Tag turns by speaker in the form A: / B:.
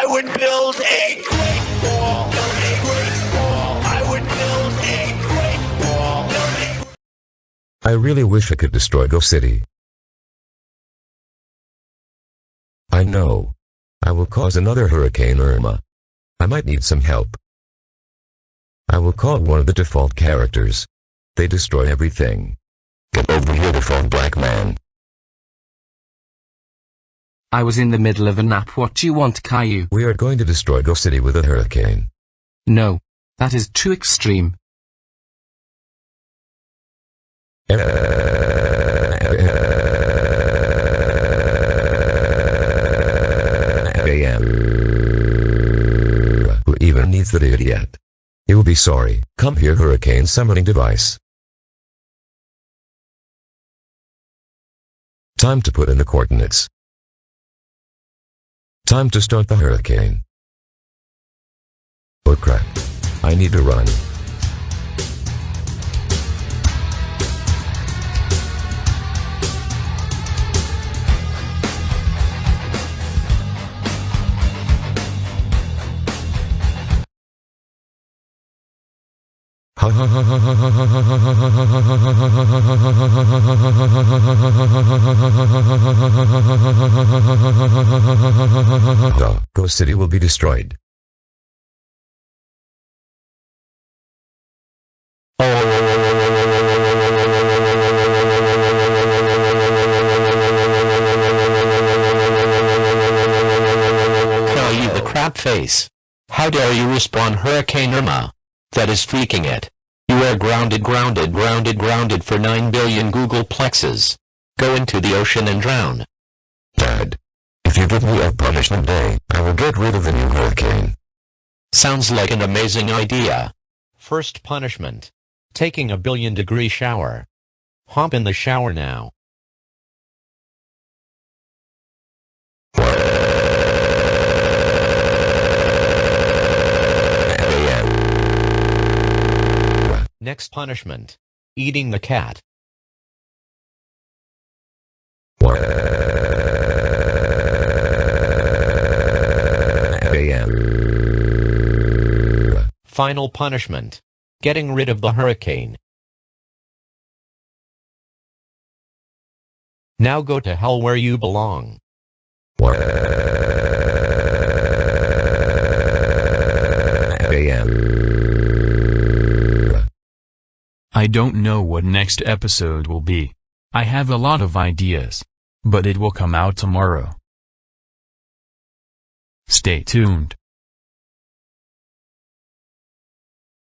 A: I would build a great wall. A great wall. I would build a great wall.
B: I really wish I could destroy Go City. I know. I will cause another Hurricane Irma. I might need some help. I will call one of the default characters. They destroy everything. Get over here, default black man.
C: I was in the middle of a nap. What do you want, Caillou?
B: We are going to destroy Go City with a hurricane.
C: No. That is too extreme.
B: Who even needs that idiot? He will be sorry. Come here, hurricane summoning device. Time to put in the coordinates. Time to start the hurricane. Oh crap. I need to run. Go City will be destroyed.
D: Caillou the crap face. How dare you respawn Hurricane Irma? That is freaking it. You are grounded for 9 billion Google plexes. Go into the ocean and drown.
B: Dad, if you give me a punishment day, I will get rid of the new hurricane.
D: Sounds like an amazing idea. First punishment. Taking a billion-degree shower. Hop in the shower now. Next punishment. Eating the cat. Final punishment. Getting rid of the hurricane. Now go to hell where you belong.
E: I don't know what next episode will be. I have a lot of ideas. But it will come out tomorrow. Stay tuned.